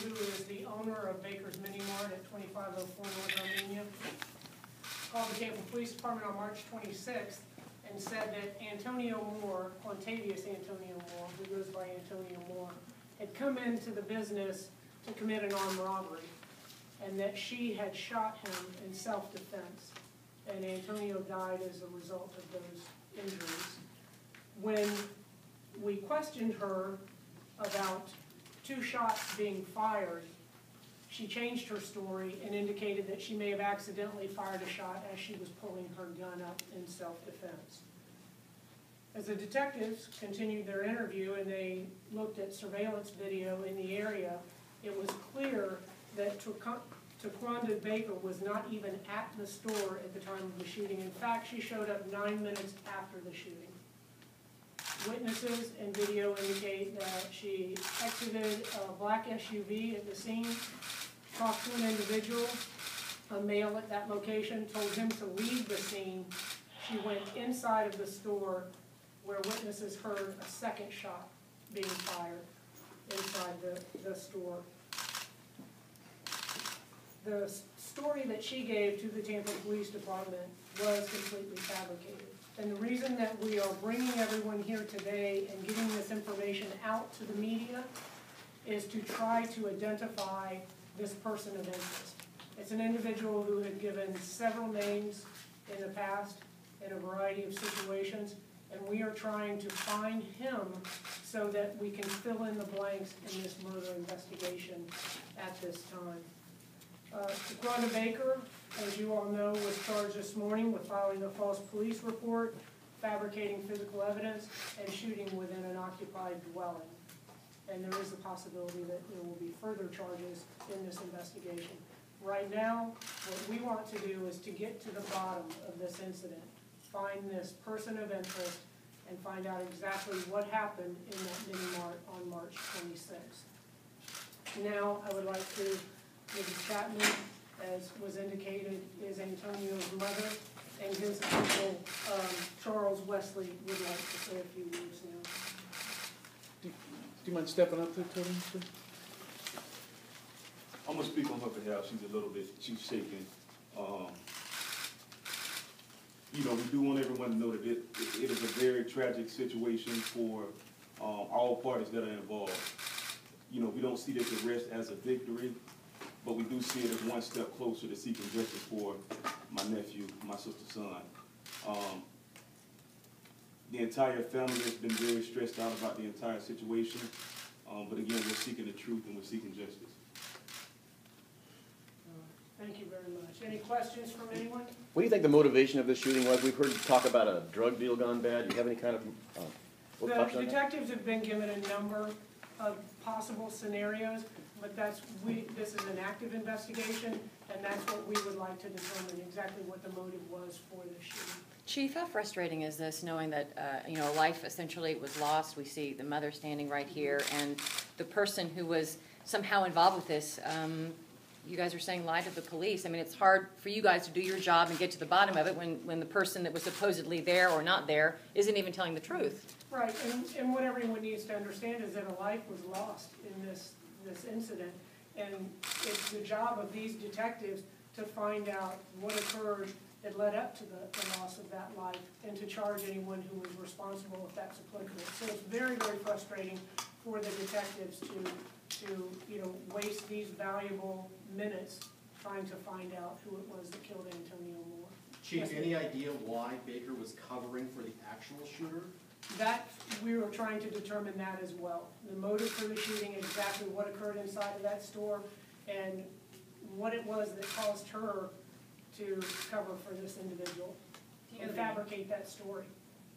who is the owner of Baker's Mini Mart at 2504 North Armenia, called the Tampa Police Department on March 26th and said that Antonio Moore, Quintavius Antonio Moore, who goes by Antonio Moore, had come into the business to commit an armed robbery, and that she had shot him in self-defense, and Antonio died as a result of those injuries. When we questioned her about 2 shots being fired, she changed her story and indicated that she may have accidentally fired a shot as she was pulling her gun up in self-defense. As the detectives continued their interview and they looked at surveillance video in the area, it was clear that Taquanda Baker was not even at the store at the time of the shooting. In fact, she showed up 9 minutes after the shooting. Witnesses and video indicate that she exited a black SUV at the scene, talked to an individual, a male at that location, told him to leave the scene. She went inside of the store where witnesses heard a second shot being fired inside the store. The story that she gave to the Tampa Police Department was completely fabricated. And the reason that we are bringing everyone here today and getting this information out to the media is to try to identify this person of interest. It's an individual who had given several names in the past in a variety of situations, and we are trying to find him so that we can fill in the blanks in this murder investigation at this time. Taquanda Baker, as you all know, was charged this morning with filing a false police report, fabricating physical evidence, and shooting within an occupied dwelling. And there is a possibility that there will be further charges in this investigation. Right now, what we want to do is to get to the bottom of this incident, find this person of interest, and find out exactly what happened in that mini mart on March 26th. Now, I would like to Mrs. Chapman, as was indicated, is Antonio's mother, and his uncle, Charles Wesley, would like to say a few words now. Do you mind stepping up to me, please? I'm going to speak on her behalf. She's shaking. You know, we do want everyone to know that it is a very tragic situation for all parties that are involved. You know, we don't see this arrest as a victory, but we do see it as one step closer to seeking justice for my nephew, my sister's son. The entire family has been very stressed out about the entire situation, but again, we're seeking the truth and we're seeking justice. Thank you very much. Any questions from anyone? What do you think the motivation of this shooting was? We've heard talk about a drug deal gone bad. Do you have any kind of the detectives have been given a number of possible scenarios, but this is an active investigation, and that's what we would like to determine exactly what the motive was for this shooting. Chief, how frustrating is this, knowing that you know, a life essentially was lost? We see the mother standing right here, and the person who was somehow involved with this, you guys are saying lied to the police. I mean, it's hard for you guys to do your job and get to the bottom of it when the person that was supposedly there or not there isn't even telling the truth. Right, and what everyone needs to understand is that a life was lost in this incident, and it's the job of these detectives to find out what occurred that led up to the loss of that life and to charge anyone who was responsible if that's applicable. So it's very, very frustrating for the detectives to waste these valuable minutes trying to find out who it was that killed Antonio Moore. Chief, any idea why Baker was covering for the actual shooter? That, we were trying to determine that as well. The motive for the shooting, exactly what occurred inside of that store, and what it was that caused her to cover for this individual and fabricate that story.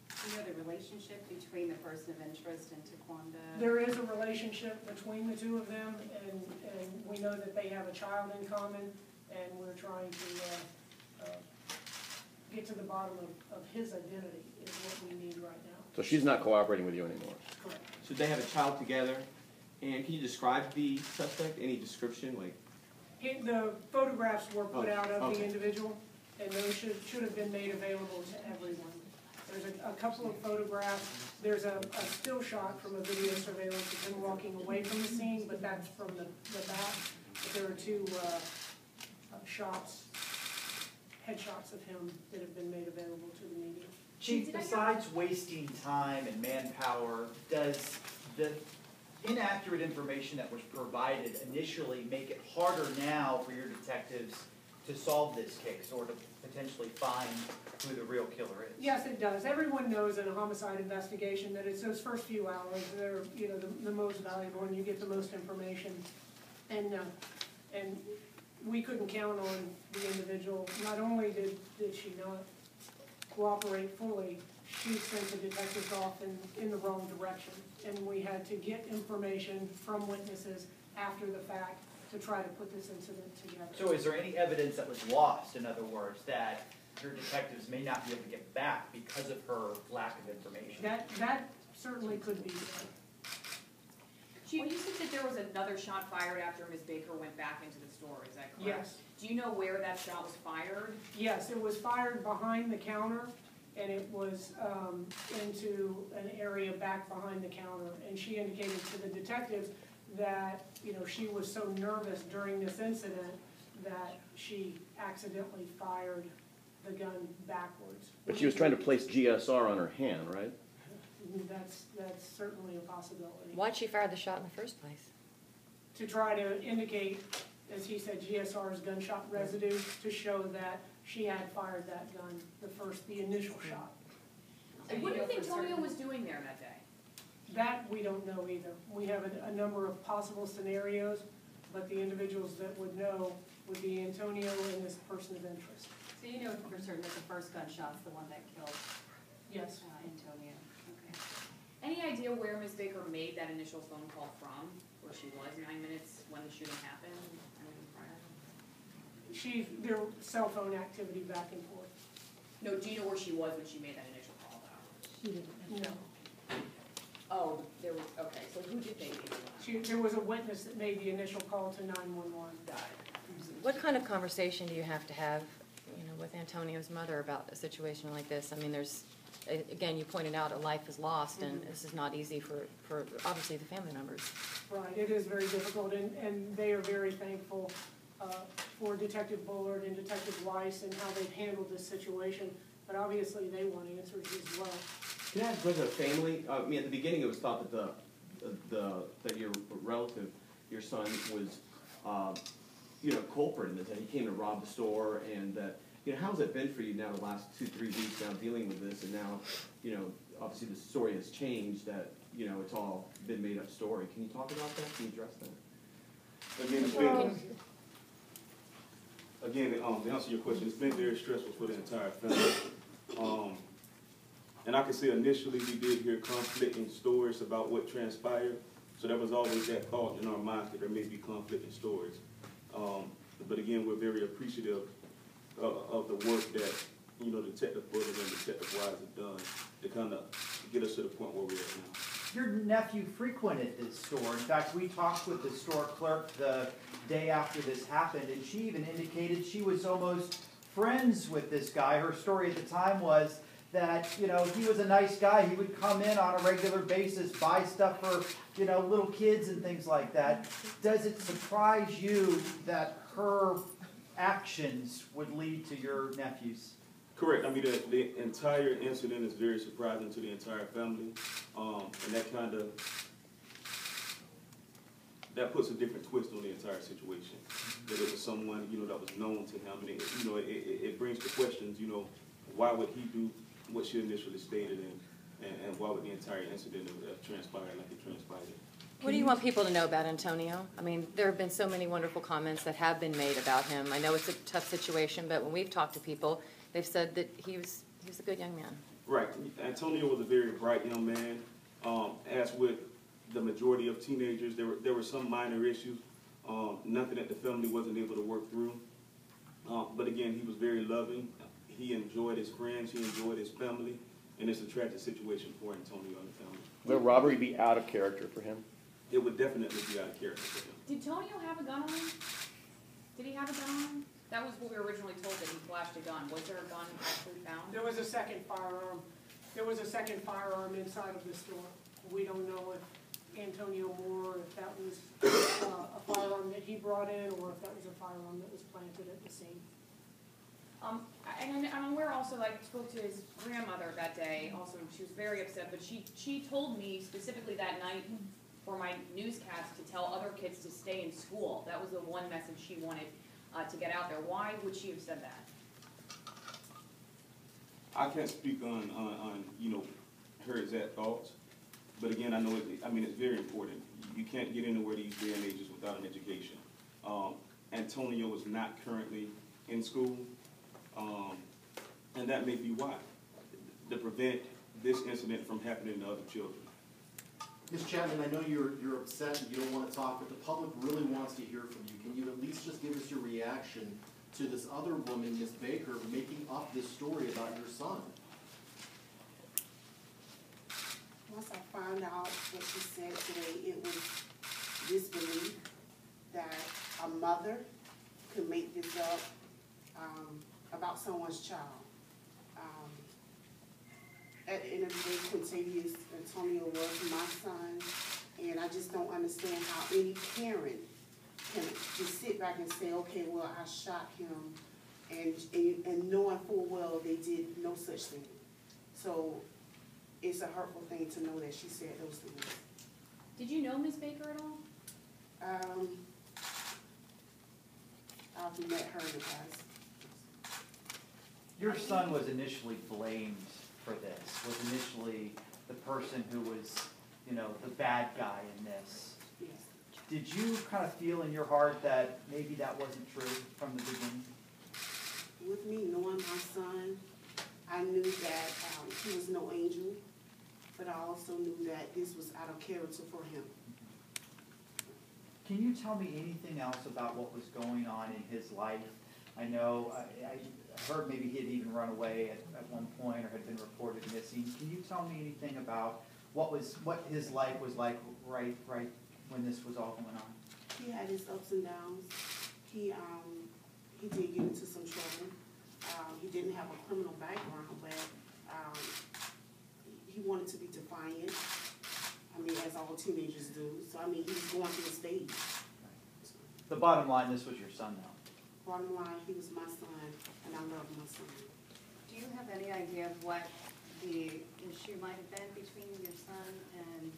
Do you know the relationship between the person of interest and Taquanda? There is a relationship between the two of them, and we know that they have a child in common, and we're trying to get to the bottom of his identity is what we need right now. So she's not cooperating with you anymore? Correct. So they have a child together, and can you describe the suspect? Any description, like? The photographs were put out of the individual, and those should have been made available to everyone. There's a couple of photographs. There's a still shot from a video surveillance of him walking away from the scene, but that's from the back. But there are two headshots of him that have been made available to the media. Chief, besides wasting time and manpower, does the inaccurate information that was provided initially make it harder now for your detectives to solve this case or to potentially find who the real killer is? Yes, it does. Everyone knows in a homicide investigation that it's those first few hours that are, you know, the most valuable, and you get the most information. And we couldn't count on the individual. Not only did she not cooperate fully, she sent the detectives off in the wrong direction. And we had to get information from witnesses after the fact to try to put this incident together. So is there any evidence that was lost, in other words, that your detectives may not be able to get back because of her lack of information? That certainly could be said. Chief, you said that there was another shot fired after Ms. Baker went back into the store, is that correct? Yes. Do you know where that shot was fired? Yes, it was fired behind the counter, and it was into an area back behind the counter. And she indicated to the detectives that, you know, she was so nervous during this incident that she accidentally fired the gun backwards. But she was trying to place GSR on her hand, right? That's certainly a possibility. Why'd she fire the shot in the first place? To try to indicate, as he said, GSR's gunshot residue, to show that she had fired that gun, the initial shot. And what do you think Tonio was doing there that day? That we don't know either. We have a number of possible scenarios, but the individuals that would know would be Antonio and this person of interest. So you know for certain that the first gunshot's the one that killed Yes. Antonio? Okay. Any idea where Ms. Baker made that initial phone call from, where she was 9 minutes when the shooting happened? There was cell phone activity back and forth. No, do you know where she was when she made that initial call though? No. Oh, okay, so who did they meet? There was a witness that made the initial call to 911. Got it. What kind of conversation do you have, you know, with Antonio's mother about a situation like this? I mean, again, you pointed out a life is lost, and this is not easy for obviously the family members. Right, it is very difficult, and they are very thankful for Detective Bullard and Detective Weiss and how they've handled this situation, but obviously they want answers as well. Can I ask whether the family, I mean, at the beginning it was thought that that your relative, your son, was, you know, culprit in this, that he came to rob the store, and that, you know, how's it been for you now the last 2-3 weeks now dealing with this, and now, you know, obviously the story has changed, that, you know, it's all been made up story. Can you talk about that? Can you address that? Again, to answer your question, it's been very stressful for the entire family. And I can say initially we did hear conflicting stories about what transpired, so there was always that thought in our minds that there may be conflicting stories. But again, we're very appreciative of the work that, you know, Detective Bullard and Detective Wise have done to kind of get us to the point where we're at now. Your nephew frequented this store. In fact, we talked with the store clerk the day after this happened, and she even indicated she was almost friends with this guy. Her story at the time was that, you know, he was a nice guy. He would come in on a regular basis, buy stuff for, you know, little kids and things like that. Does it surprise you that her actions would lead to your nephew's? Correct. I mean, the entire incident is very surprising to the entire family, and that puts a different twist on the entire situation. That it was someone, you know, that was known to him, and it brings the questions, you know, why would he do what she initially stated, and why would the entire incident have transpired like it transpired? What do you want people to know about Antonio? I mean, there have been so many wonderful comments that have been made about him. I know it's a tough situation, but when we've talked to people, they've said that he was a good young man. Right. Antonio was a very bright young man. As with the majority of teenagers, there were some minor issues, nothing that the family wasn't able to work through. But again, he was very loving. He enjoyed his friends. He enjoyed his family. And it's a tragic situation for Antonio and the family. Would robbery be out of character for him? It would definitely be out of character for him. Did Tonio have a gun on him? Did he have a gun on him? That was what we were originally told, that he flashed a gun. Was there a gun actually found? There was a second firearm There was a second firearm inside of the store. We don't know if Antonio Moore, if that was a firearm that he brought in, or if that was a firearm that was planted at the scene. And I'm aware also, I spoke to his grandmother that day, also, she was very upset, but she told me specifically that night for my newscast to tell other kids to stay in school. That was the one message she wanted to get out there. Why would she have said that? I can't speak on you know, her exact thoughts, but again, I know it's very important. You can't get anywhere these day and ages without an education. Antonio is not currently in school, and that may be why, to prevent this incident from happening to other children. Ms. Chapman, I know you're upset and you don't want to talk, but the public really wants to hear from you. Can you at least just give us your reaction to this other woman, Ms. Baker, making up this story about your son? Once I found out what she said today, it was disbelief that a mother could make this up about someone's child. At the end of the day, Quintavius Antonio was my son, and I just don't understand how any parent can just sit back and say, okay, well, I shot him, and knowing full well they did no such thing. So it's a hurtful thing to know that she said those things. Did you know Ms. Baker at all? I've met her in the past. Your son was initially blamed for this, was initially the person who was, you know, the bad guy in this. Yes. Did you kind of feel in your heart that maybe that wasn't true from the beginning? With me knowing my son, I knew that he was no angel, but I also knew that this was out of character for him. Can you tell me anything else about what was going on in his life? I know I heard maybe he had even run away at one point or had been reported missing. Can you tell me anything about what his life was like right when this was all going on? He had his ups and downs. He did get into some trouble. He didn't have a criminal background, but he wanted to be defiant. I mean, as all teenagers do. So, I mean, he was going through a stage. The bottom line, this was your son, though. Bottom line, he was my son, and I love my son. Do you have any idea of what the issue might have been between your son and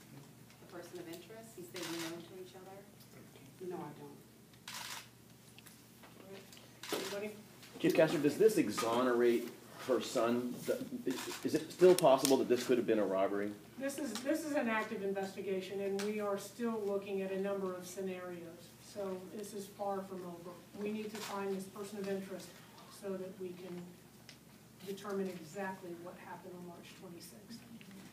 the person of interest, since they were known to each other? No, I don't. Anybody? Chief Castor, does this exonerate her son? Is it still possible that this could have been a robbery? This is an active investigation, and we are still looking at a number of scenarios. So this is far from over. We need to find this person of interest so that we can determine exactly what happened on March 26th.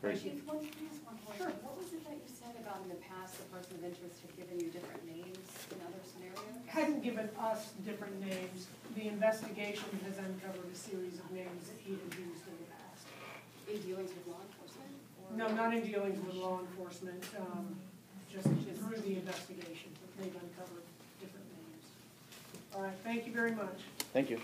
Great. Chief, can I ask one question? What was it that you said about in the past the person of interest had given you different names in other scenarios? Hadn't given us different names. The investigation has uncovered a series of names that he had used in the past. In dealings with law enforcement? Or No, not in dealings with law enforcement, just through the investigation. They've uncovered different names. All right, thank you very much. Thank you.